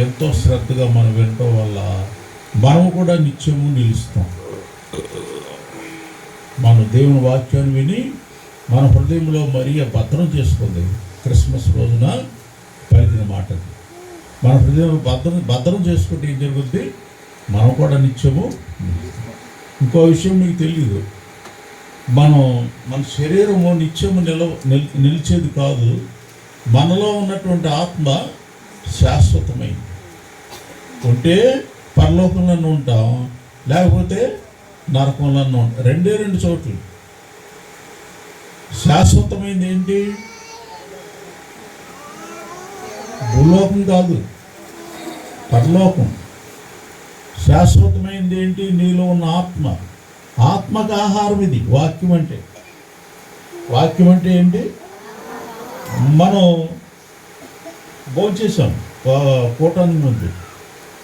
ఎంతో శ్రద్ధగా మనం వినటం వల్ల మనం కూడా నిత్యము నిలుస్తాం. మనం దేవుని వాక్యాన్ని విని మన హృదయంలో మరియ భద్రం చేసుకుంది. క్రిస్మస్ రోజున పలికిన మాటది మన హృదయంలో భద్రం చేసుకుంటే ఏం జరుగుద్ది? మనం కూడా నిత్యము. ఇంకో విషయం మీకు తెలియదు, మన శరీరము నిత్యము నిలిచేది కాదు. మనలో ఉన్నటువంటి ఆత్మ శాశ్వతమైంది. ఉంటే పరలోకంలో ఉంటాం, లేకపోతే నరకంలో ఉంటాం. రెండు చోట్లు. శాశ్వతమైంది ఏంటి? భూలోకం కాదు, పరలోకం. శాశ్వతమైంది ఏంటి? నీలో ఉన్న ఆత్మ. ఆత్మకు ఆహారం ఇది వాక్యం అంటే. వాక్యం అంటే ఏంటి? మనం భోంచేసాం కూటానికి ముందు,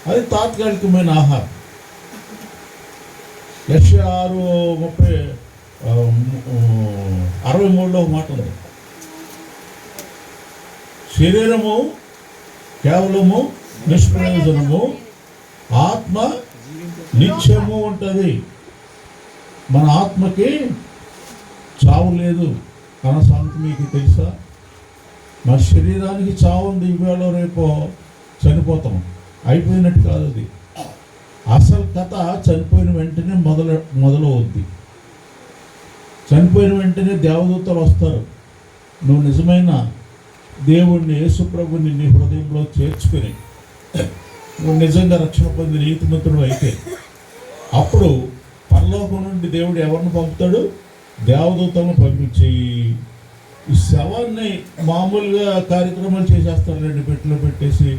అది తాత్కాలికమైన ఆహారం. యెషయా 6:63లో మాట ఉంది, శరీరము కేవలము నిష్ప్రయోజనము, ఆత్మ నిత్యము ఉంటుంది. మన ఆత్మకి చావు లేదు అన్న సంగతి మీకు తెలుసా? మన శరీరానికి చావు ఉంది, ఇవాళ రేపో చనిపోతాం, అయిపోయినట్టు కాదు. అది అసలు కథ చనిపోయిన వెంటనే మొదలవుద్ది. చనిపోయిన వెంటనే దేవదూతలు వస్తారు. నువ్వు నిజమైన దేవుణ్ణి, యేసుప్రభుని నీ హృదయంలో చేర్చుకుని నువ్వు నిజంగా రక్షణ పొంది నీతిమంతుడు అయితే అప్పుడు పరలోకం నుండి దేవుడు ఎవరిని పంపుతాడు? దేవదూతలను పంపించి ఈ శవాన్ని మామూలుగా కార్యక్రమాలు చేసేస్తారు. 2 పెట్టెలు పెట్టేసి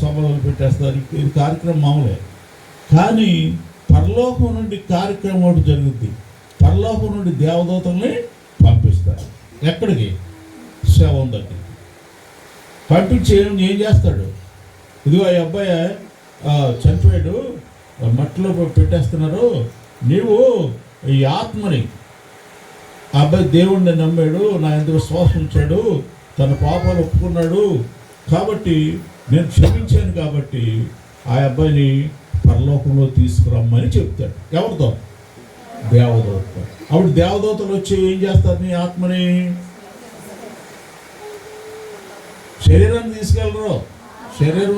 సభలు పెట్టేస్తారు. ఇది కార్యక్రమం మామూలే. కానీ పరలోకం నుండి కార్యక్రమం ఒకటి జరుగుద్ది. పరలోకం నుండి దేవదూతల్ని పంపిస్తారు. ఎక్కడికి? శవం దగ్గరికి పంపించి ఏం చేస్తాడు? ఇదిగో ఈ అబ్బాయి చనిపోయాడు, మట్టిలో పెట్టేస్తున్నారు, నీవు ఈ ఆత్మని, ఆ అబ్బాయి దేవుణ్ణి నమ్మాడు, నా ఎందుకు విశ్వాసం ఉంచాడు, తన పాపాలు ఒప్పుకున్నాడు, కాబట్టి నేను క్షమించాను, కాబట్టి ఆ అబ్బాయిని పరలోకంలో తీసుకురమ్మని చెప్తాడు. ఎవరితో? దేవదూత. అప్పుడు దేవదూతలు వచ్చి ఏం చేస్తారు? నీ ఆత్మని, శరీరాన్ని తీసుకెళ్ళరు. శరీరం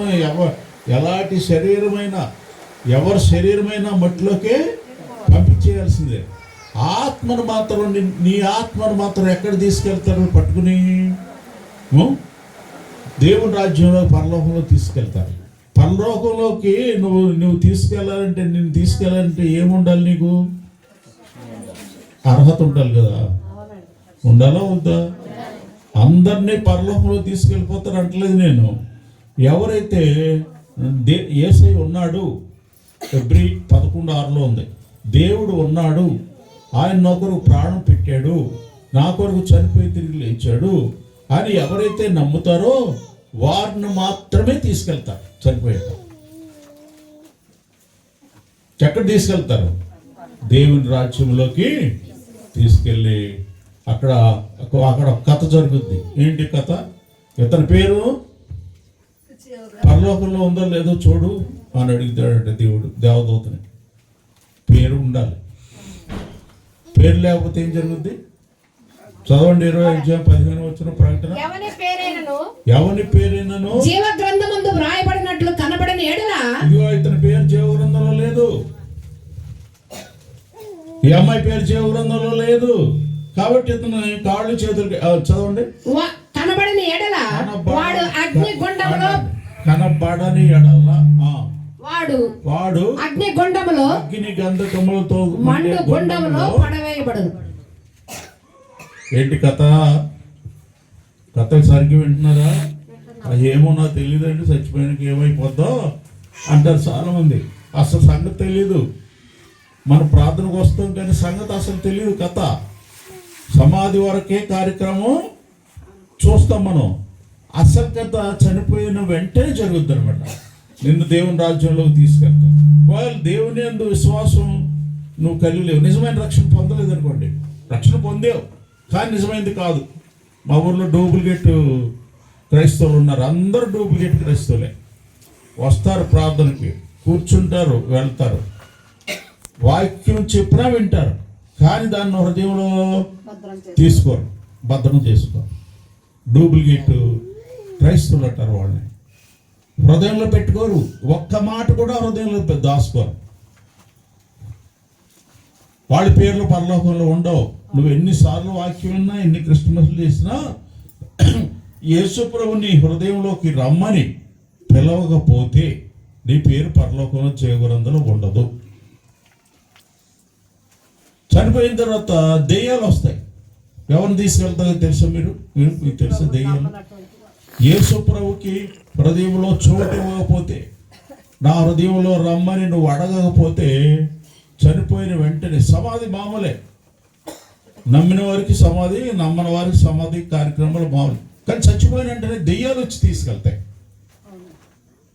ఎలాంటి శరీరమైనా, ఎవరి శరీరమైనా మట్టిలోకే పంపించేయాల్సిందే. ఆత్మను మాత్రం, నీ ఆత్మను మాత్రం ఎక్కడ తీసుకెళ్తారు? పట్టుకుని దేవుని రాజ్యంలో, పరలోకంలో తీసుకెళ్తారు. పరలోకంలోకి నువ్వు తీసుకెళ్ళాలంటే, నిన్ను తీసుకెళ్ళాలంటే ఏముండాలి? నీకు అర్హత ఉండాలి కదా. ఉండాలా వద్దా? అందరినీ పరలోకంలో తీసుకెళ్ళిపోతారు అంటలేదు నేను. ఎవరైతే యేసయ్య ఉన్నాడు, ఫిబ్రవరి 11:6లో ఉంది, దేవుడు ఉన్నాడు, ఆయన నా కొరకు ప్రాణం పెట్టాడు, నా కొరకు చనిపోయి తిరిగి లేచాడు అని ఎవరైతే నమ్ముతారో వారిని మాత్రమే తీసుకెళ్తారు. చనిపోయాక ఎక్కడ తీసుకెళ్తారు? దేవుని రాజ్యంలోకి తీసుకెళ్ళి అక్కడ కథ జరుగుద్ది. ఏంటి కథ? ఇతని పేరు పరలోకంలో ఉందో లేదో చూడు అని అడుగుతాడంటే దేవుడు దేవదూతని. పేరు ఉండాలి. పేరు లేకపోతే ఏం జరుగుద్ది? చదవండి 20:15 ప్రకటన. ఎవని పేరైనను జీవ గ్రంథమందు వ్రాయబడినట్లు కనబడని ఎడల, ఇదిగో ఇతని పేరు జీవ గ్రంథంలో లేదు, ఈ అమ్మాయి పేరు జీవ గ్రంథంలో లేదు, కాబట్టి ఇతను కాళ్ళు చేతులు చదవండి. కనబడని ఎడల వాడు అగ్నిగుండములో, కనబడని ఎడల వాడు అగ్నిగుండములో, అగ్ని గంధకములతో మండు గుండములో పడవేయబడును. ఏంటి కథ? సరిగ్గా వింటున్నారా? ఏమో నాకు తెలియదండి, చచ్చిపోయానికి ఏమైపోద్దో అంటారు చాలా మంది. అసలు సంగతి తెలీదు. మన ప్రార్థనకు వస్తాం కానీ సంగతి అసలు తెలియదు. కథ సమాధి వరకే కార్యక్రమం చూస్తాం మనం. అసలు కథ చనిపోయిన వెంటనే జరుగుద్ది అనమాట. నిన్ను దేవుని రాజ్యంలోకి తీసుకెళ్తాం. వాళ్ళు దేవుని యందు విశ్వాసం నువ్వు కలిగి లేవు, నిజమైన రక్షణ పొందలేదు అనుకోండి. రక్షణ పొందేవు కానీ నిజమైనది కాదు. మా ఊర్లో డూప్లికేట్ క్రైస్తవులు ఉన్నారు. అందరూ డూప్లికేట్ క్రైస్తవులే. వస్తారు ప్రార్థనకి, కూర్చుంటారు, వెళ్తారు, వాక్యం చెప్పినా వింటారు, కానీ దాన్ని హృదయంలో తీసుకోరు, భద్రం చేసుకోరు. డూప్లికేట్ క్రైస్తవులు అంటారు వాళ్ళని. హృదయంలో పెట్టుకోరు, ఒక్క మాట కూడా హృదయంలో దాచుకోరు. వాళ్ళ పేర్లు పరలోకంలో ఉండవు. నువ్వు ఎన్నిసార్లు వాక్యం విన్నా, ఎన్ని క్రిస్మస్లు చేసినా యేసు ప్రభు నీ హృదయంలోకి రమ్మని పిలవకపోతే నీ పేరు పరలోకంలో చేకూరందులో ఉండదు. చనిపోయిన తర్వాత దెయ్యాలు వస్తాయి. ఎవరిని తీసుకెళ్తారో తెలుసా? మీకు తెలుసా దెయ్యాలు? యేసు ప్రభుకి హృదయంలో చోటు ఇవ్వకపోతే, నా హృదయంలో రమ్మని నువ్వు అడగకపోతే చనిపోయిన వెంటనే సమాధి మామూలే. నమ్మిన వారికి సమాధి, నమ్మని వారికి సమాధి కార్యక్రమాలు మామూలు. కానీ చచ్చిపోయిన వెంటనే దెయ్యాలు వచ్చి తీసుకెళ్తాయి.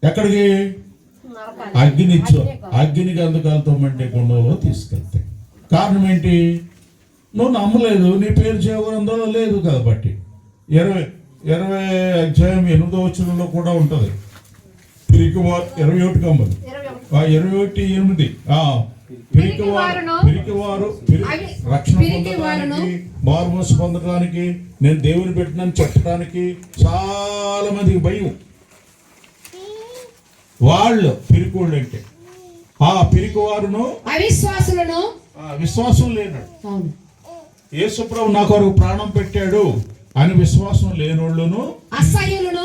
ఎక్కడికి? అగ్ని గంధకాలతో మండే గుండంలో తీసుకెళ్తాయి. కారణం ఏంటి? నువ్వు నమ్మలేదు, నీ పేరు జీవగ్రంథంలో లేదు కాబట్టి. 20 అధ్యాయం 8వ వచనంలో కూడా ఉంటుంది. 21 21:8 పిరికివారు రక్షణ పొందడానికి, మారుమనస్సు పొందడానికి, నేను దేవుని పెట్టినని చెప్పడానికి చాలా మందికి భయం. వాళ్ళు పిరికోళ్ళు అంటే ఆ పిరికివారును అవిశ్వాసులను, విశ్వాసం లేనాడు. యేసు ప్రభు నా కొరకు ప్రాణం పెట్టాడు అని విశ్వాసం లేనోళ్ళును, అసహ్యులను,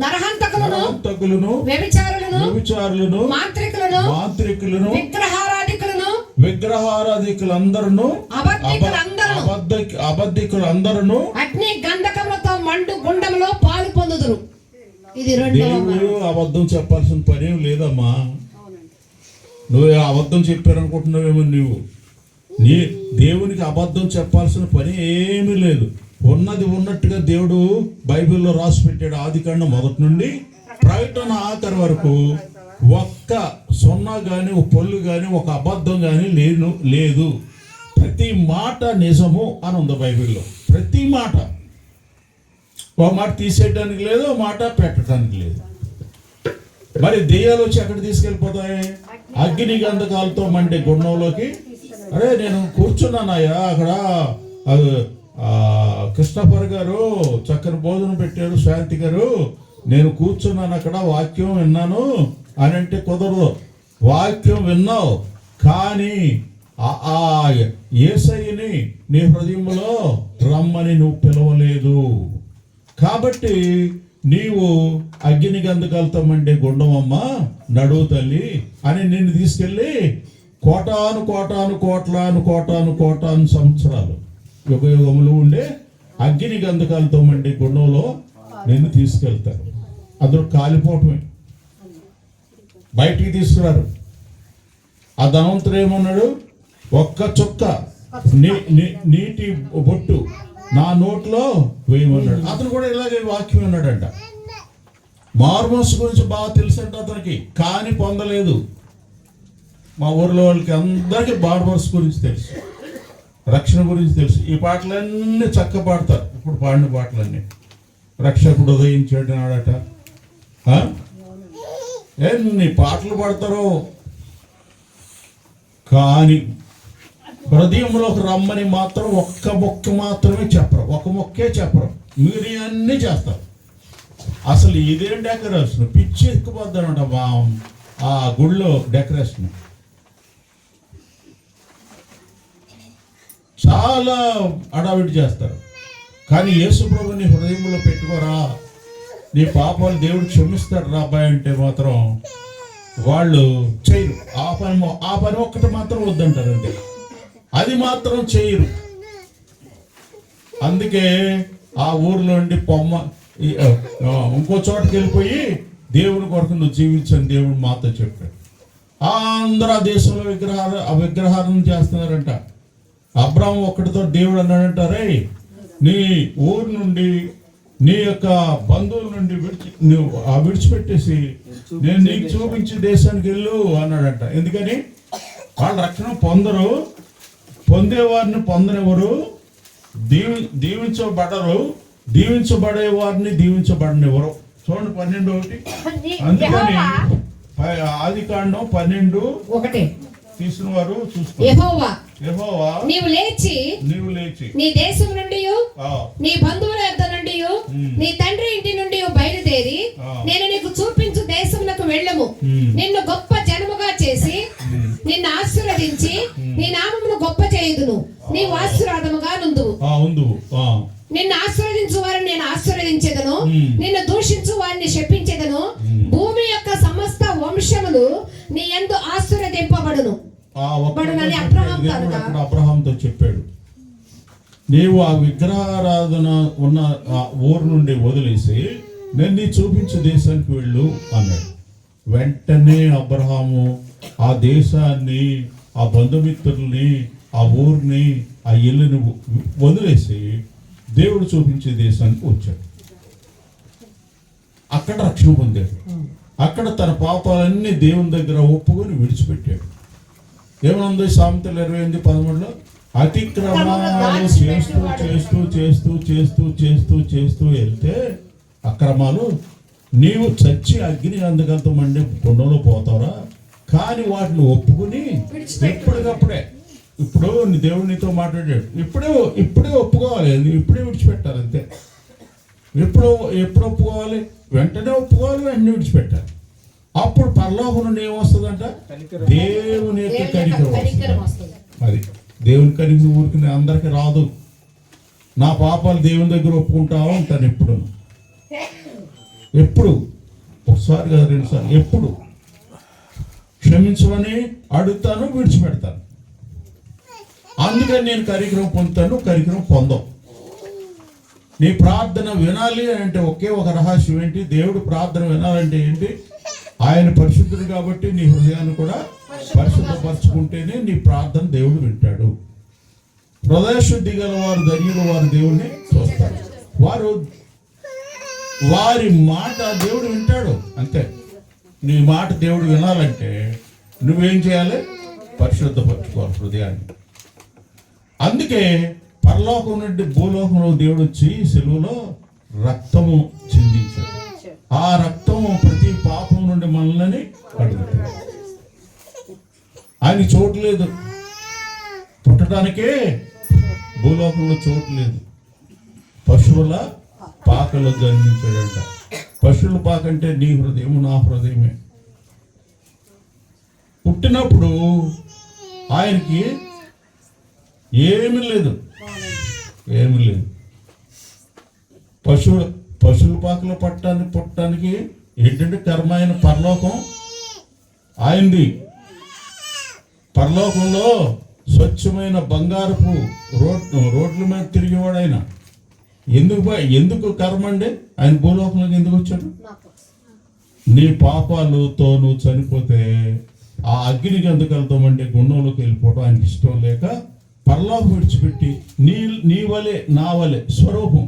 నరహంతకులను, వ్యభిచారులను, మాంత్రికులను, విగ్రహారాధికులందరూ, అబద్ధికులందరూ అగ్ని గంధకములతో మండు గుండంలో పాలు పొందుదురు. ఇది దేవుడు అబద్ధం చెప్పాల్సిన పనేం లేదమ్మా. నువ్వు అబద్ధం చెప్పారనుకుంటున్నావేమో. నీ దేవునికి అబద్ధం చెప్పాల్సిన పని ఏమీ లేదు. ఉన్నది ఉన్నట్టుగా దేవుడు బైబిల్లో రాసి పెట్టాడు. ఆదికాండం మొదటి నుండి ప్రకటన ఆఖరి వరకు ఒక్క సున్నా కానీ, ఒక పొల్లు కానీ, ఒక అబద్ధం కానీ లేదు. ప్రతి మాట నిజము అని ఉంది బైబిల్లో. ప్రతి మాట. ఒక మాట తీసేయడానికి లేదు, ఒక మాట పెట్టడానికి లేదు. మరి దెయ్యాలు వచ్చి ఎక్కడ తీసుకెళ్ళిపోతాయి? అగ్ని గంధకాలతో మండే గుండంలోకి. అరే నేను కూర్చున్నానయ్యా అక్కడ, కృష్ణపర్ గారు చక్కని భోజనం పెట్టారు, శాంతి గారు, నేను కూర్చున్నాను అక్కడ, వాక్యం విన్నాను అని అంటే కుదరదు. వాక్యం విన్నావు కానీ ఆ యేసయ్యని నీ హృదయంలో రమ్మని నువ్వు పిలవలేదు. కాబట్టి నీవు అగ్ని గంధకాలతో మండే గుండమమ్మ, నడువు తల్లి అని నిన్ను తీసుకెళ్ళి కోటాను సంవత్సరాలు, యుగములు ఉండే అగ్ని గంధకాలతో మండే గుండంలో నిన్ను తీసుకెళ్తారు. అందులో కాలిపోవటమే, బయటికి తీసుకురారు. ఆ ధనవంతుడు ఏమన్నాడు? ఒక్క చుక్క నీటి బొట్టు నా నోట్లో వేయమన్నాడు. అతను కూడా ఇలాగే వాక్యం అన్నాడంట. మారుమనస్సు గురించి బాగా తెలుసంట అతనికి, కానీ పొందలేదు. మా ఊర్లో వాళ్ళకి అందరికీ మారుమనస్సు గురించి తెలుసు, రక్షణ గురించి తెలుసు. ఈ పాటలన్నీ చక్క పాడతారు. ఇప్పుడు పాడిన పాటలన్నీ రక్షకుడు ఉదయించాడు నాడట, ఎన్ని పాటలు పాడతారో. కానీ హృదయంలోకి రమ్మని మాత్రం ఒక్క మొక్క మాత్రమే చెప్పరు, ఒక మొక్కే చెప్పరు. మీరు అన్నీ చేస్తారు. అసలు ఇదేం డెకరేషన్, పిచ్చి ఎక్కిపోద్దనమాట ఆ గుళ్ళో డెకరేషన్. చాలా అడావిడి చేస్తారు. కానీ యేసు ప్రభుని హృదయంలో పెట్టుకోరా, నీ పాపాలు దేవుడు క్షమిస్తాడు రా అబ్బాయి అంటే మాత్రం వాళ్ళు చేయరు. ఆ పని ఒక్కటి మాత్రం వద్దంటారు అంతే, అది మాత్రం చేయరు. అందుకే ఆ ఊర్లో ఉండి ఇంకో చోటకి వెళ్ళిపోయి దేవుని కొరకు నువ్వు జీవించని దేవుడు మాతో చెప్పాడు. అందరూ ఆ దేశంలో విగ్రహాలను చేస్తున్నారంట. అబ్రాహం ఒక్కడితో దేవుడు అన్నాడంటారే, నీ ఊరు నుండి, నీ యొక్క బంధువుల నుండి విడిచిపెట్టేసి నేను నీకు చూపించే దేశానికి వెళ్ళు అన్నాడంట. ఎందుకని? వాళ్ళు రక్షణ పొందరు, పొందేవారిని పొందనివ్వరు, దీవించబడరు, దీవించబడే వారిని దీవించబడనివ్వరు. చూడండి 12:1. నీ- అందుకని యెహోవా ఆదికాండం 12 1 తీసిన వారు చూసుకో. యెహోవా యెహోవా నీవు లేచి నీవు లేచి నీ దేశం నుండి ఆ, నీ బంధువుల యొద్ద నుండి ఉమ్. నీ తండ్రి ఇంటి నుండి బయలుదేరి ఆ. నేను నీకు చూపించు దేశమునకు వెళ్ళము. ఉమ్. నిన్ను గొప్ప జనముగా చేసి ఉమ్. నిన్ను ఆశీర్వదించి నీ నామమును గొప్ప చేయుదును. నీవు ఆశీర్వాదముగా నుందువు. ఉంది. నిన్ను ఆశీర్వదించు వారిని నేను ఆశీర్వదించేదను, ఉమ్. నిన్ను దూషించు వారిని శపించేదను. ఉమ్. భూమి యొక్క సమస్త వంశములు నీ యందు ఆశీర్వదింపబడును. బడునని అబ్రహాముతో అనగా. అబ్రహాంతో చెప్పాడు, నీవు ఆ విగ్రహారాధన ఉన్న ఆ ఊరు నుండి వదిలేసి నేను నీ చూపించే దేశానికి వెళ్ళు అన్నాడు. వెంటనే అబ్రహాము ఆ దేశాన్ని, ఆ బంధుమిత్రుల్ని, ఆ ఊరిని, ఆ ఇల్లుని వదిలేసి దేవుడు చూపించే దేశానికి వచ్చాడు. అక్కడ రక్షణ పొందాడు. అక్కడ తన పాపాలన్నీ దేవుని దగ్గర ఒప్పుకొని విడిచిపెట్టాడు. ఏమనుంది సామెతలు 28:13 అతిక్రమాలు చేస్తూ చేస్తూ చేస్తూ చేస్తూ చేస్తూ చేస్తూ వెళ్తే అక్రమాలు నీవు చచ్చి అగ్ని అందుకంత మండి కొండలో పోతావురా, కానీ వాటిని ఒప్పుకుని ఎప్పటికప్పుడే, ఇప్పుడు దేవుడు నీతో మాట్లాడాడు, ఇప్పుడే ఒప్పుకోవాలి, ఇప్పుడే విడిచిపెట్టాలి అంతే. ఎప్పుడు ఒప్పుకోవాలి? వెంటనే ఒప్పుకోవాలి, వెంటనే విడిచిపెట్టాలి. అప్పుడు పరలోకం నుండి ఏమొస్తుందంట? దేవుని యొక్క కనికరం వస్తుంది. అది దేవుని కనికరం ఊరికి అందరికి రాదు. నా పాపాలు దేవుని దగ్గర ఒప్పుకుంటా ఉంటాను ఎప్పుడు ఒకసారి కదా 2 సార్లు, ఎప్పుడు క్షమించమని అడుగుతాను, విడిచిపెడతాను. అందుకని నేను కనికరం పొందుతాను, కనికరం పొందవు. నీ ప్రార్థన వినాలి అంటే ఒకే ఒక రహస్యం ఏంటి? దేవుడు ప్రార్థన వినాలంటే ఏంటి? ఆయన పరిశుద్ధుడు కాబట్టి నీ హృదయాన్ని కూడా పరిశుద్ధపరచుకుంటేనే నీ ప్రార్థన దేవుడు వింటాడు. హృదయ శుద్ధి గల వారు ధన్యులు, వారు దేవుడిని చూస్తారు. వారి మాట దేవుడు వింటాడు అంతే. నీ మాట దేవుడు వినాలంటే నువ్వేం చేయాలి? పరిశుద్ధపరచుకోవాలి హృదయాన్ని. అందుకే పరలోకం నుండి భూలోకంలో దేవుడు వచ్చి సిలువలో రక్తము చిందించాడు. ఆ రక్తము ప్రతి పాపం నుండి మనల్ని కడుగుతాడు. ఆయన చోటు లేదు, పుట్టడానికే భూలోకంలో చోటు లేదు. పశువుల పాకలో జన్మించాడంట. పశువుల పాక అంటే నీ హృదయం, నా హృదయమే. పుట్టినప్పుడు ఆయనకి ఏమీ లేదు. పశువుల పాకలో పుట్టడానికి ఏంటంటే కర్మ. ఆయన పరలోకం ఆయనది. పరలోకంలో స్వచ్ఛమైన బంగారపు రోడ్ల మీద తిరిగేవాడు ఆయన. ఎందుకు కర్మ అండి? ఆయన భూలోకంలోకి ఎందుకు వచ్చాడు? నీ పాపాలతో నువ్వు చనిపోతే ఆ అగ్నికి ఎందుకు వెళ్తామంటే గుండంలోకి వెళ్ళిపోవడం ఆయనకి ఇష్టం లేక పరలోకం విడిచిపెట్టి నీ వలె నా వలె స్వరూపం,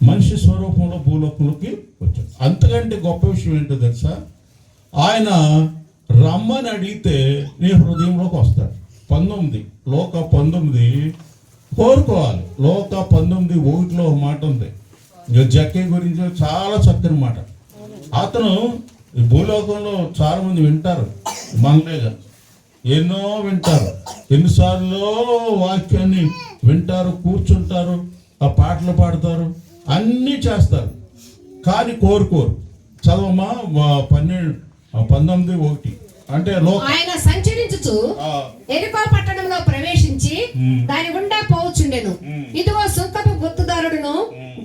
మనిషి స్వరూపంలో భూలోకంలోకి వచ్చాడు. అంతకంటే గొప్ప విషయం ఏంటో తెలుసా? ఆయన రమ్మని అడిగితే నీ హృదయంలోకి వస్తాడు. 19 లోక 19 కోరుకోవాలి. లోక 19:1 ఒక మాట ఉంది. జక్కే గురించి చాలా చక్కని మాట. అతను ఈ భూలోకంలో చాలా మంది వింటారు, మనలేగా ఎన్నో వింటారు, ఎన్నిసార్లు వాక్యాన్ని వింటారు, కూర్చుంటారు, ఆ పాటలు పాడతారు, అన్నీ చేస్తారు, కానీ కోరుకోరు. చదవమ్మా 19:1 అంటే ఆయన సంచరించుచు ఎరికో పట్టణంలో ప్రవేశించి దాని గుండా పోవచ్చుండెను. ఇదిగో సుంకపు గుర్తుదారుడును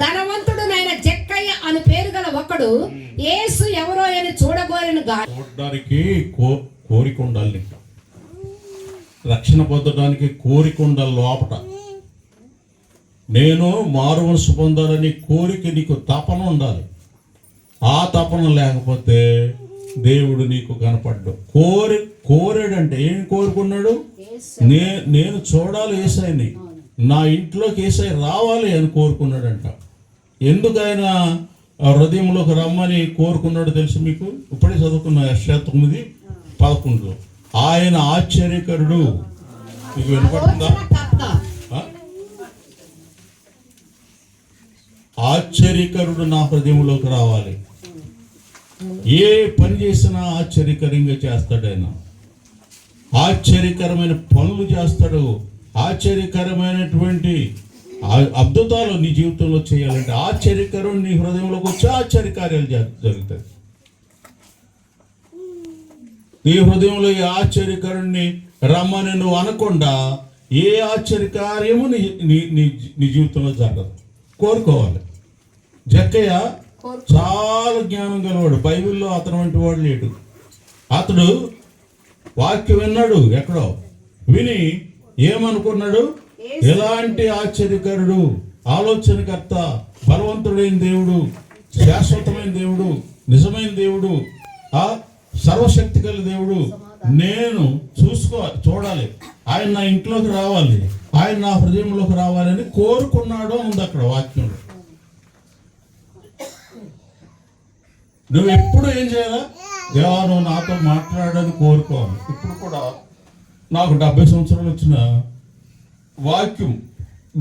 ధనవంతుడునైన జక్కయ్య అని పేరు గల ఒకడు యేసు ఎవరో అని చూడడానికి కోరిక ఉండాలి. రక్షణ పొందడానికి కోరిక ఉండాలి లోపట. నేను మారుమనసు పొందాలని కోరిక, నీకు తపన ఉండాలి. ఆ తపన లేకపోతే దేవుడు నీకు కనపడ్డు. కోరాడంటే ఏం కోరుకున్నాడు? నేను చూడాలి యేసయ్యని, నా ఇంట్లోకి యేసయ్య రావాలి అని కోరుకున్నాడంట. ఎందుకు ఆయన హృదయంలోకి రమ్మని కోరుకున్నాడు తెలుసు మీకు? ఇప్పుడే చదువుకున్న యెషయా 9:11 ఆయన ఆశ్చర్యకరుడు. మీకు వినపడుతుందా? ఆశ్చర్యకరుడు నా హృదయంలోకి రావాలి. ఏ పని చేసినా ఆశ్చర్యకరంగా చేస్తాడు ఆయన. ఆశ్చర్యకరమైన పనులు చేస్తాడు. ఆశ్చర్యకరమైనటువంటి అద్భుతాలు నీ జీవితంలో చేయాలంటే ఆశ్చర్యకరం నీ హృదయంలోకి వచ్చి ఆశ్చర్యకార్యాలు జరుగుతాయి. నీ హృదయంలో ఈ ఆశ్చర్యకరుణ్ణి రమ్మని నువ్వు అనకుండా ఏ ఆశ్చర్యకార్యము నీ జీవితంలో జరగదు. కోరుకోవాలి. జక్కయ్య చాలా జ్ఞానం గలవాడు. బైబిల్లో అతను వంటి వాడు లేడు. అతడు వాక్యం విన్నాడు. ఎక్కడో విని ఏమనుకున్నాడు? ఎలాంటి ఆశ్చర్యకరుడు, ఆలోచనకర్త, బలవంతుడైన దేవుడు, శాశ్వతమైన దేవుడు, నిజమైన దేవుడు, ఆ సర్వశక్తి గల దేవుడు నేను చూడాలి, ఆయన నా ఇంట్లోకి రావాలి, ఆయన నా హృదయంలోకి రావాలని కోరుకున్నాడు ఉంది అక్కడ వాక్యంలో. నువ్వు ఎప్పుడు ఏం చేయాలా? దేవా నువ్వు నాతో మాట్లాడని కోరుకోవాలి. ఇప్పుడు కూడా నాకు 70 సంవత్సరాలు వచ్చిన వాక్యం,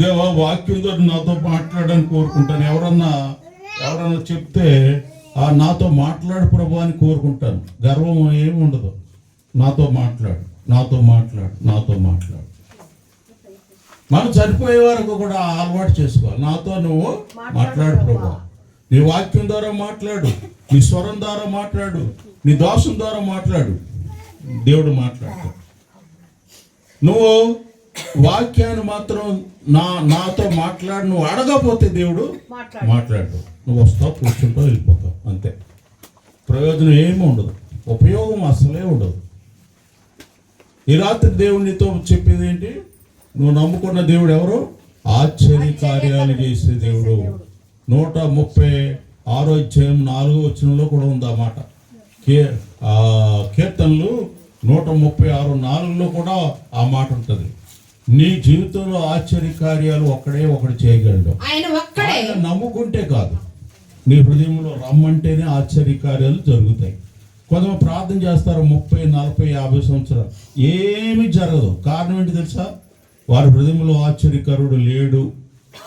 దేవా వాక్యంతో నాతో మాట్లాడని కోరుకుంటాను. ఎవరన్నా చెప్తే నాతో మాట్లాడు ప్రభు అని కోరుకుంటాను. గర్వం ఏమి ఉండదు. నాతో మాట్లాడు. మనం చనిపోయే వరకు కూడా అలవాటు చేసుకోవాలి. నాతో నువ్వు మాట్లాడు ప్రభు. నీ వాక్యం ద్వారా మాట్లాడు, నీ స్వరం ద్వారా మాట్లాడు, నీ దోషం ద్వారా మాట్లాడు. దేవుడు మాట్లాడతాడు. నువ్వు వాక్యాన్ని మాత్రం నాతో మాట్లాడు. నువ్వు అడగపోతే దేవుడు మాట్లాడు. నువ్వు వస్తావు, కూర్చుంటావు, వెళ్ళిపోతావు, అంతే. ప్రయోజనం ఏమి ఉండదు, ఉపయోగం అసలే ఉండదు. ఈ రాత్రి దేవుడు నీతో చెప్పేది ఏంటి? నువ్వు నమ్ముకున్న దేవుడు ఎవరు? ఆశ్చర్య కార్యాలు చేసే దేవుడు. 136 అధ్యాయం 4వ వచనంలో కూడా ఉంది ఆ మాట. కీర్తనలు 136:4లో కూడా ఆ మాట ఉంటుంది. నీ జీవితంలో ఆశ్చర్య కార్యాలు ఒకడు చేయగలడు. ఆయన నమ్ముకుంటే కాదు, నీ హృదయంలో రమ్మంటేనే ఆశ్చర్య కార్యాలు జరుగుతాయి. కొంతమంది ప్రార్థన చేస్తారు 30, 40, 50 సంవత్సరాలు, ఏమీ జరగదు. కారణం ఏంటి తెలుసా? వారి హృదయంలో ఆశ్చర్యకరుడు లేడు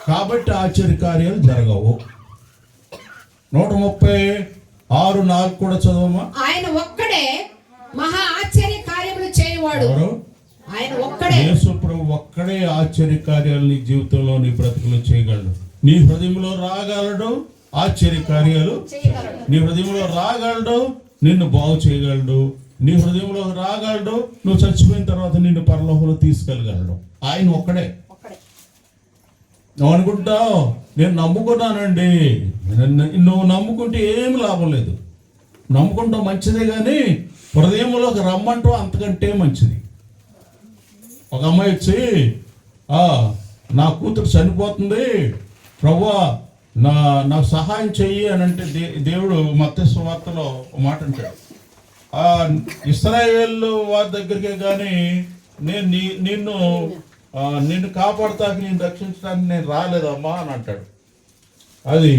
కాబట్టి ఆశ్చర్య కార్యాలు జరగవు. 136:4 కూడా చదవమా. ఆయన ఒక్కడే మహా ఆశ్చర్య కార్యములు చేయవాడు. ఆయన ఒక్కడే, యేసు ప్రభు ఒక్కడే ఆశ్చర్య కార్యాలు నీ జీవితంలో, నీ బ్రతుకులో చేయగలడు. నీ హృదయంలో రాగలడు ఆశ్చర్య కార్యాలు. నీ హృదయంలో రాగలడు, నిన్ను బాగు చేయగలడు. నీ హృదయంలో రాగలడు, నువ్వు చచ్చిపోయిన తర్వాత నిన్ను పరలోకంలో తీసుకెళ్ళగలడు. ఆయన ఒక్కడే. నువ్వు అనుకుంటావు నేను నమ్ముకున్నానండి. నువ్వు నమ్ముకుంటే ఏమి లాభం లేదు. నమ్ముకుంటావు మంచిదే, కానీ హృదయంలోకి రమ్మంటావు అంతకంటే మంచిది. ఒక అమ్మాయి వచ్చి నా కూతురు చనిపోతుంది ప్రభువా నాకు సహాయం చెయ్యి అని అంటే దేవుడు మత్తయి సువార్తలో ఒక మాట అంటాడు. ఇశ్రాయేలు వారి దగ్గరికే కానీ నిన్ను కాపాడతాకి, నేను రక్షించడానికి నేను రాలేదమ్మా అని అంటాడు. అది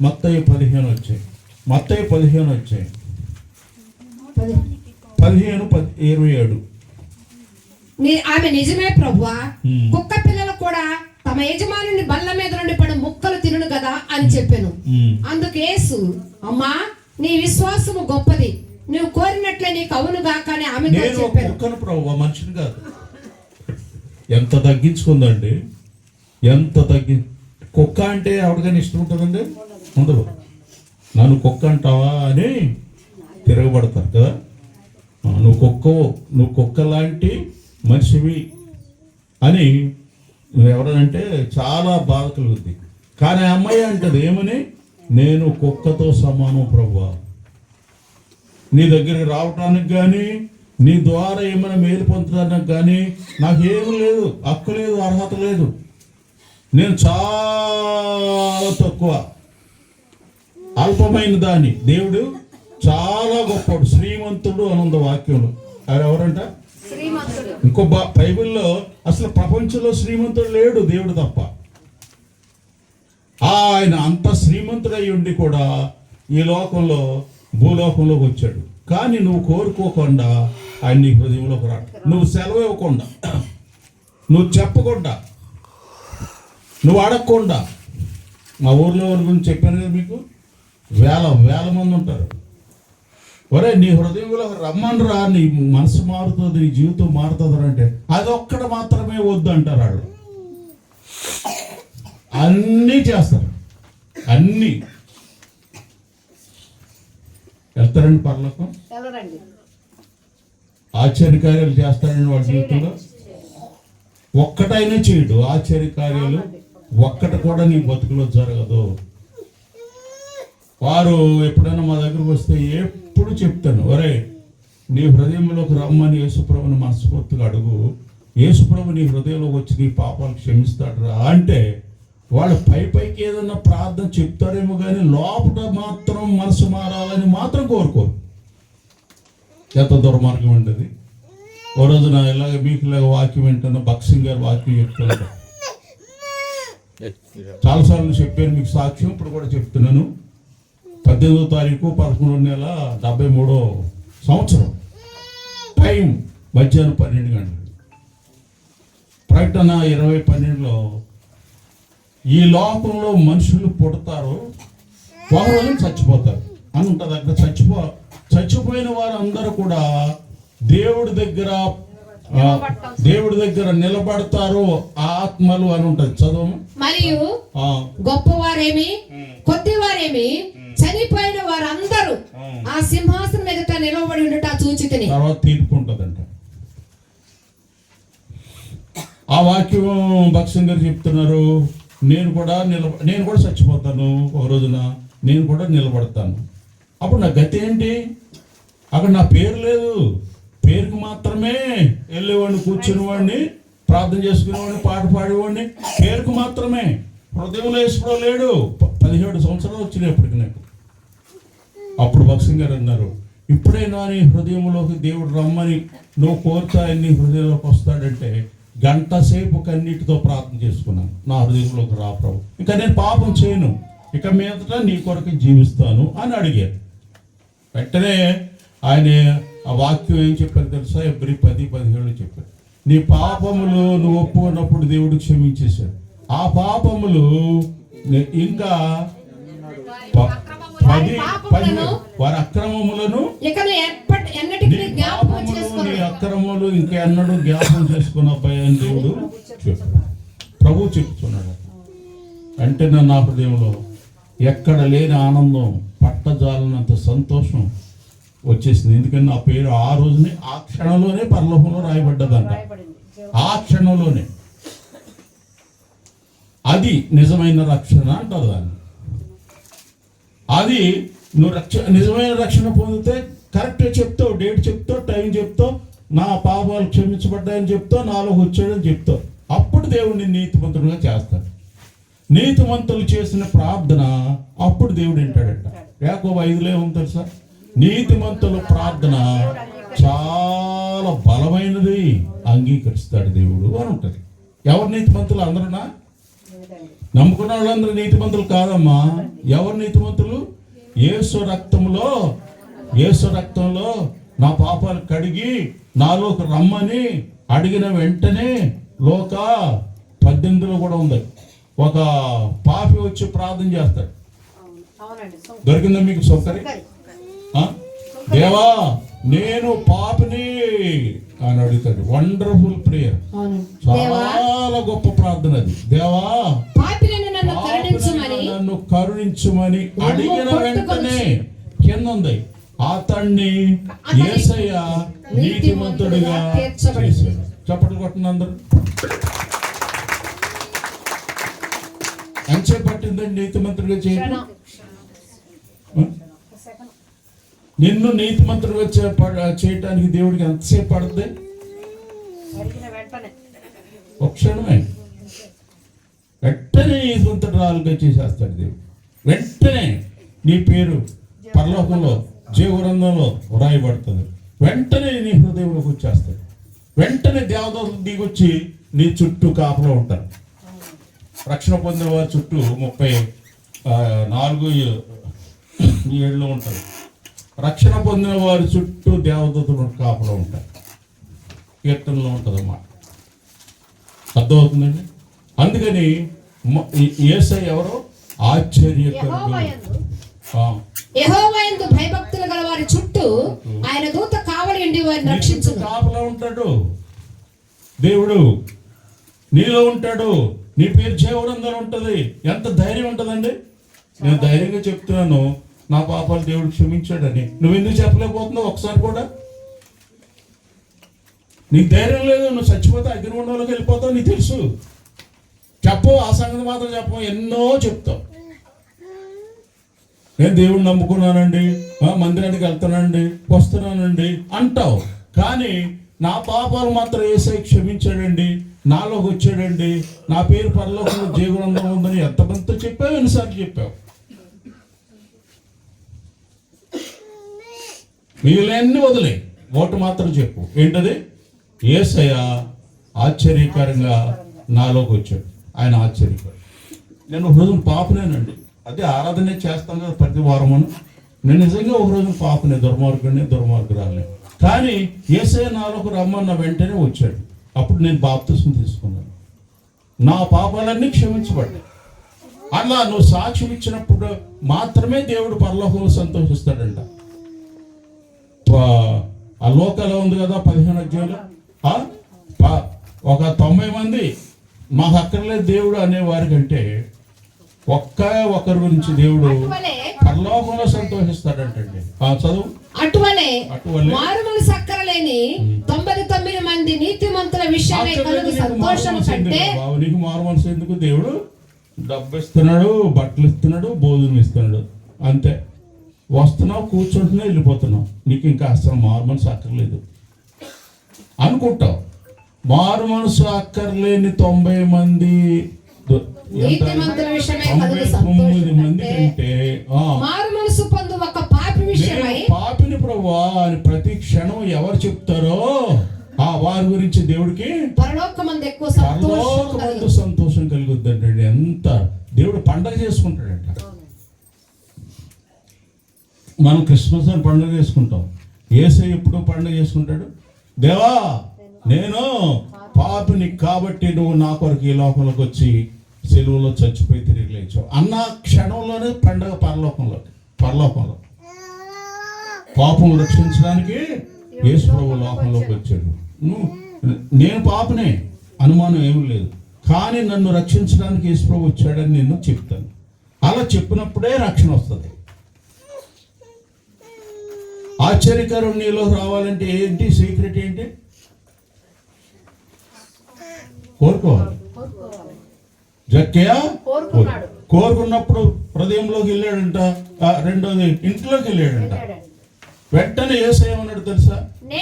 మత్తయి 15 వచ్చాయి. 15:27. ఆమె నిజమే ప్రభువా, కుక్క పిల్లలు కూడా తమ యజమానుని బల్ల మీద నుండి పడి ముక్కలు తినును కదా అని చెప్పాను. అందుకు యేసు, అమ్మా నీ విశ్వాసము గొప్పది, నువ్వు కోరినట్లే నీకు అవును గాక అని ఆమెతో చెప్పాను. ప్రభువా మనిషిని కాదు. ఎంత తగ్గించుకుందండి, కుక్క అంటే ఎవరికైనా ఇష్టం ఉంటుందండి? ఉండదు. నన్ను కుక్క అంటావా అని తిరగబడతారు కదా. నువ్వు కుక్క లాంటి మనిషివి అని ఎవరనంటే చాలా బాధ కలుగుద్ది. కానీ అమ్మాయి అంటది ఏమని? నేను కుక్కతో సమానం ప్రభువా. నీ దగ్గరికి రావటానికి కానీ, నీ ద్వారా ఏమైనా మేలు పొందడానికి కానీ నాకేమీ లేదు, హక్కు లేదు, అర్హత లేదు. నేను చాలా తక్కువ, అల్పమైన దాన్ని. దేవుడు చాలా గొప్పడు, శ్రీమంతుడు అని ఉంది వాక్యంలో. అది ఎవరంట? ఇంకో బైబిల్లో అసలు ప్రపంచంలో శ్రీమంతుడు లేడు, దేవుడు తప్ప. ఆయన అంత శ్రీమంతుడై ఉండి కూడా ఈ లోకంలో, భూలోకంలోకి వచ్చాడు. కానీ నువ్వు కోరుకోకుండా ఆయన నీ హృదయంలోకి రాడు. నువ్వు సెలవు ఇవ్వకుండా, నువ్వు చెప్పకుండా, నువ్వు అడగకుండా. మా ఊర్లో గురించి చెప్పాను కదా మీకు. వేల వేల మంది ఉంటారు. ఒరే నీ హృదయంలో రమ్మని రా, నీ మనసు మారుతుంది, నీ జీవితం మారుతుంది అంటే అదొక్కటి మాత్రమే వద్దు అంటారు వాళ్ళు. అన్నీ చేస్తారు, అన్నీ వెళ్తారండి పర్లోకం. ఎవరండి? ఆశ్చర్యకార్యాలు చేస్తారండి వాళ్ళ జీవితంలో. ఒక్కటైనా చేయడు ఆశ్చర్యకార్యాలు, ఒక్కటి కూడా నీ బతుకులో జరగదు. వారు ఎప్పుడైనా మా దగ్గరకు వస్తే ఎప్పుడు చెప్తాను, ఒరే నీ హృదయంలోకి రమ్మని యేసుప్రభుని మనస్ఫూర్తిగా అడుగు, యేసుప్రభు నీ హృదయంలోకి వచ్చి నీ పాపాలు క్షమిస్తాడు రా అంటే వాళ్ళు పైకి ఏదన్నా ప్రార్థన చెప్తారేమో కానీ లోపల మాత్రం మనసు మారాలని మాత్రం కోరుకోరు. ఎంత దుర్మార్గం ఉండేది. ఓ రోజు నా ఇలాగ మీకు ఇలాగ వాక్యం వింటాను, భక్సింగ్ గారు వాక్యం చెప్తాను, చాలాసార్లు చెప్పాను మీకు సాక్ష్యం, ఇప్పుడు కూడా చెప్తున్నాను. 18వ తారీఖు 11వ నెల 73వ సంవత్సరం, టైం మధ్యాహ్నం 12 గంటలు. ప్రకటన 20:12లో ఈ లోకంలో మనుషులు పుడతారు, ఒక రోజు చచ్చిపోతారు అని ఉంటుంది అక్కడ. చచ్చిపోయిన వారు అందరూ కూడా దేవుడి దగ్గర నిలబడతారు ఆత్మలు అని ఉంటది. చదువు. మరియు గొప్పవారేమి కొద్దివారేమి చనిపోయిన వారందరూ ఆ సింహాసనం ఎదుట నిలబడి ఉండట చూచితిని. తర్వాత తీర్పు ఉంటదంట. ఆ వాక్యం భక్సింగ్ గారు చెప్తున్నారు. నేను కూడా చచ్చిపోతాను ఒక రోజున, నేను కూడా నిలబడతాను. అప్పుడు నా గతి ఏంటి? అక్కడ నా పేరు లేదు, పేరుకు మాత్రమే వెళ్ళేవాడిని, కూర్చునేవాడిని, ప్రార్థన చేసుకునేవాడిని, పాట పాడేవాడిని, పేరుకు మాత్రమే. హృదయంలో వేసుకో లేడు. 17 సంవత్సరాలు వచ్చినప్పటికి నాకు. అప్పుడు భక్సింగ్ గారు అన్నారు, ఇప్పుడైనా నీ హృదయంలోకి దేవుడు రమ్మని నువ్వు కోరుతా నీ హృదయంలోకి వస్తాడంటే గంట సేపు కన్నీటితో ప్రార్థన చేసుకున్నాను, నా హృదయంలోకి రా ప్రభు, ఇంకా నేను పాపం చేయను, ఇక మీదట నీ కొరకు జీవిస్తాను అని అడిగారు. వెంటనే ఆయన ఆ వాక్యం ఏం చెప్పారు తెలుసా? ఎబ్రి 10:17 చెప్పారు, నీ పాపములు నువ్వు ఒప్పుకున్నప్పుడు దేవుడు క్షమించేశాడు. ఆ పాపములు ఇంకా 10 వారి అక్రమములను నీ అక్రమములు ఇంకా ఎన్నడూ జ్ఞాపకం చేసుకున్న అని దేవుడు ప్రభు చెప్తున్నాడు. అంటే నా హృదయంలో ఎక్కడ లేని ఆనందం, పట్టజాలనంత సంతోషం వచ్చేసింది. ఎందుకంటే నా పేరు ఆ రోజునే ఆ క్షణంలోనే పరలోకంలో రాయబడ్డదంట. ఆ క్షణంలోనే. అది నిజమైన రక్షణ అంటారు దాన్ని. అది నువ్వు నిజమైన రక్షణ పొందితే కరెక్ట్గా చెప్తావు, డేట్ చెప్తావు, టైం చెప్తావు, నా పాపాలు క్షమించబడ్డాయని చెప్తావు, నాలోకి వచ్చాడని చెప్తావు. అప్పుడు దేవుడిని నీతిమంతుడుగా చేస్తాడు. నీతిమంతులు చేసిన ప్రార్థన అప్పుడు దేవుడు వింటాడట. యాకోబు 5లో ఏముంది తెలుసా? నీతిమంతుల ప్రార్థన చాలా బలమైనది, అంగీకరిస్తాడు దేవుడు అని ఉంటుంది. ఎవరు నీతిమంతులు? అందరునా? నమ్ముకున్న వాళ్ళందరూ నీతిమంతులు కాదమ్మా. ఎవరు నీతిమంతులు? యేసు రక్తంలో నా పాపాలు కడిగి నాలోకి రమ్మని అడిగిన వెంటనే లోక 18లో కూడా ఉంది, ఒక పాపి వచ్చి ప్రార్థన చేస్తాడు. దొరికిందా మీకు సౌకర్యం? దేవా నేను పాపిని అని అడుగుతాడు. వండర్ఫుల్ ప్రేయర్, చాలా గొప్ప ప్రార్థన అది. దేవా నన్ను కరుణించుమని అడిగిన వెంటనే కింద ఉంది, అతన్ని యేసయ్య నీతిమంతుడిగా చేశాడు. చప్పట్లు కొట్టండి అందరూ. ఎంతసేపు పట్టిందండి నీతిమంతుడిగా చేయడం? నిన్ను నీతిమంతుడిగా చేయటానికి దేవుడికి ఎంతసేపు పడుతుంది? ఒక క్షణమే. వెంటనే నీతిమంతురాలుగా చేసేస్తాడు దేవుడు. వెంటనే నీ పేరు పరలోకంలో జీవగ్రంథంలో వ్రాయబడుతుంది. వెంటనే నీ హృదయంలోకి వచ్చేస్తాడు. వెంటనే దేవదూతలు దిగొచ్చి నీ చుట్టూ కాపలా ఉంటారు. రక్షణ పొందిన వారి చుట్టూ 34 ఏళ్ళు ఉంటారు. రక్షణ పొందిన వారి చుట్టూ దేవదూతలు కాపలా ఉంటారు. కీర్తనలో ఉంటుంది అన్నమాట. అర్థమవుతుందండి? అందుకని యేసయ్య ఎవరో? ఆశ్చర్యకరుడు. యెహోవా యందు భయభక్తులు గల వారి చుట్టూ ఆయన దూత కావలి ఉండి వారిని రక్షించును. కాపలా ఉంటాడు దేవుడు, నీలో ఉంటాడు, నీ పేరు జీవనందరూ ఉంటది. ఎంత ధైర్యం ఉంటదండి. నేను ధైర్యంగా చెప్తున్నాను, నా పాపాలు దేవుడు క్షమించాడని. నువ్వెందుకు చెప్పలేకపోతున్నావు ఒకసారి కూడా? నీకు ధైర్యం లేదు, నువ్వు చచ్చిపోతే అగ్నిగుండంలోకి వెళ్ళిపోతావు, నీకు తెలుసు. చెప్పు, ఆ సంగతి మాత్రం చెప్పు, ఎన్నో చెప్తావు. నేను దేవుడిని నమ్ముకున్నానండి, మందిరానికి వెళ్తానండి, వస్తున్నానండి అంటావు. కానీ నా పాపాలు మాత్రం యేసయ్య క్షమించాడండి, నాలోకి వచ్చాడండి, నా పేరు పరలోకంలో జీవనందం ఉందని ఎంతమందితో చెప్పావు, ఎన్నిసార్లు చెప్పావు? మిగిలినన్ని వదిలే, ఓటు మాత్రం చెప్పు. ఏంటది? యేసయ్య ఆశ్చర్యకరంగా నాలోకి వచ్చాడు. ఆయన ఆశ్చర్యకరం. నేను ఒక రోజు పాపనేనండి, అదే ఆరాధనే చేస్తాను కదా ప్రతి వారమును. నేను నిజంగా ఒక రోజు పాపనే, దుర్మార్గురాలే. కానీ యేసయ్య నాలోకి రమ్మన్న వెంటనే వచ్చాడు. అప్పుడు నేను బాప్తిస్మం తీసుకున్నాను. నా పాపాలన్నీ క్షమించబడ్డాయి. అలా నువ్వు సాక్ష్యం ఇచ్చినప్పుడు మాత్రమే దేవుడు పరలోకంలో సంతోషిస్తాడంట. ఆ లోకలో ఉంది కదా 15 అధ్యాయంలో ఒక 90 మంది మాకు అక్కర్లేదు దేవుడు అనే వారికంటే ఒక్కరి గురించి దేవుడు పరలోకంలో సంతోషిస్తాడంటండి. చదువు. అటువలే మారుమనసు అక్కరలేని 99 మంది నీతిమంతుల విషయమై కలుగు సంతోషం కంటే. నీకు మారు మనసు ఎందుకు? దేవుడు డబ్బు ఇస్తున్నాడు, బట్టలు ఇస్తున్నాడు, భోజనం ఇస్తున్నాడు, అంతే. వస్తున్నావు, కూర్చుంటున్నావు, వెళ్ళిపోతున్నావు. నీకు ఇంకా అసలు మారు మనసు అక్కర్లేదు అనుకుంటావు. మారు మనసు అక్కర్లేని 90 మంది 99 మంది కంటే మారు మనసు పొందు ఒక పాపి విషయమై పాపిని ప్రభువా అని ప్రతి క్షణం ఎవరు చెప్తారో వారి గురించి దేవుడికి పరలోకమందు ఎక్కువ సంతోషం కలుగుద్దండి. ఎంత దేవుడు పండగ చేసుకుంటాడంట. మనం క్రిస్మస్ అని పండుగ చేసుకుంటాం. యేసయ్య ఎప్పుడు పండుగ చేసుకుంటాడు? దేవా, నేను పాపిని కాబట్టి నువ్వు నా కొరకు ఈ లోకంలోకి వచ్చి సెలువులో చచ్చిపోయి తిరిగి లేచావు అన్న క్షణంలోనే పండగ. పరలోకంలో పాపం రక్షించడానికి యేసు ప్రభు లోకంలోకి వచ్చాడు. నేను పాపనే, అనుమానం ఏమీ లేదు. కానీ నన్ను రక్షించడానికి యేసు ప్రభు వచ్చాడని నేను చెప్తాను. అలా చెప్పినప్పుడే రక్షణ వస్తుంది. ఆశ్చర్యకరం నీలో రావాలంటే ఏంటి సీక్రెట్? ఏంటి? కోరుకోవాలి. జక్కయ్య కోరుకున్నప్పుడు హృదయంలోకి వెళ్ళాడంట. రెండోది ఇంట్లోకి వెళ్ళాడంట. వెంటనే యేసయ్య ఏమన్నాడు తెలుసా? నీ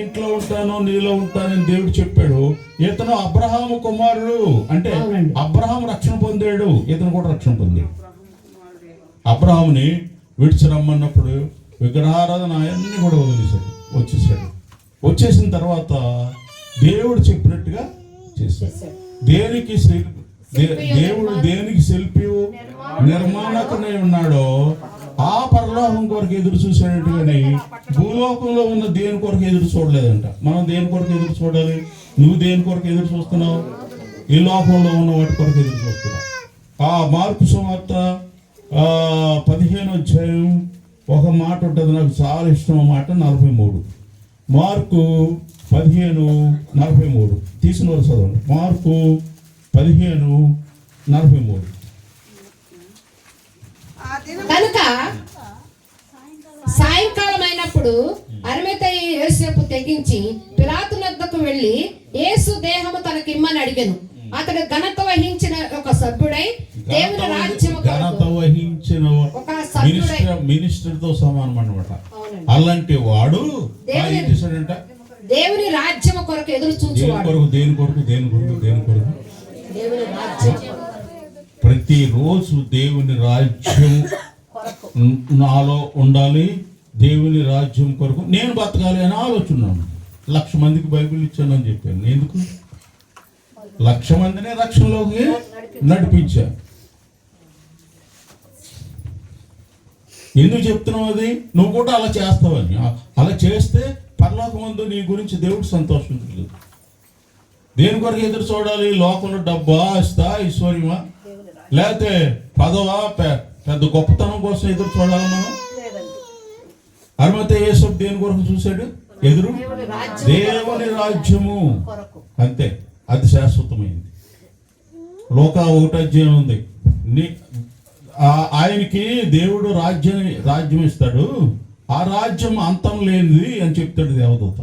ఇంట్లో ఉంటాను, నీలో ఉంటానని దేవుడు చెప్పాడు. ఇతను అబ్రహాము కుమారుడు అంటే అబ్రహాం రక్షణ పొందాడు, ఇతను కూడా రక్షణ పొందాడు. అబ్రహాముని విడిచి రమ్మన్నప్పుడు విగ్రహారాధన అన్ని కూడా వచ్చేసాడు. వచ్చేసిన తర్వాత దేవుడు చెప్పినట్టుగా చేశాడు. దేవుడు దేనికి శిల్పి నిర్మాణకునై ఉన్నాడో ఆ పరలోకం కొరకు ఎదురు చూసాడంటే కానీ భూలోకంలో ఉన్న దేని కొరకు ఎదురు చూడలేదంట. మనం దేని కొరకు ఎదురు చూడాలి? నువ్వు దేని కొరకు ఎదురు చూస్తున్నావు? ఈ లోకంలో ఉన్న వాటి కొరకు ఎదురు చూస్తున్నావు. మార్కు సువార్త 15వ అధ్యాయం ఒక మాట ఉంటుంది, నాకు చాలా ఇష్టం. మాట 43. మార్కు 15:43 తీసిన వాళ్ళు చదవండి. మార్కు 15:43. కనుక సాయంకాలం అయినప్పుడు అరిమతయి యోసేపు తెగించి పిలాతు వద్దకు వెళ్లి యేసు దేహము తనకి ఇమ్మని అడిగాను. అతడు ఘనత వహించిన ఒక సభ్యుడై దేవుని రాజ్యము ఘనత వహించిన మినిస్టర్ తో సమానం అన్నమాట. అలాంటి వాడు దేవుని రాజ్యము కొరకు ఎదురు చూచువాడు. దేని కొరకు? ప్రతిరోజు దేవుని రాజ్యం నాలో ఉండాలి. దేవుని రాజ్యం కొరకు నేను బతకాలి అని ఆలోచున్నాను. 1,00,000 మందికి బైబిల్ ఇచ్చానని చెప్పాను. ఎందుకు? 1,00,000 మందిని రక్షణలోకి నడిపించాను. ఎందుకు చెప్తున్నావు? అది నువ్వు కూడా అలా చేస్తావని. అలా చేస్తే పరలోకమందు నీ గురించి దేవుడు సంతోషించలేదు. దేని కొరకు ఎదురు చూడాలి? లోకంలో డబ్బా, ఆస్తా, ఐశ్వర్యమా? లేకపోతే పదవా పెద్ద గొప్పతనం కోసం ఎదురు చూడాలి మనం? అరిమతయి యేసు దేని కొరకు చూశాడు? ఎదురు దేవుని రాజ్యము, అంతే. అది శాశ్వతమైంది. లోకా 1 ఉంది. ఆయనకి దేవుడు రాజ్యం ఇస్తాడు, ఆ రాజ్యం అంతం లేనిది అని చెప్తాడు దేవదూత.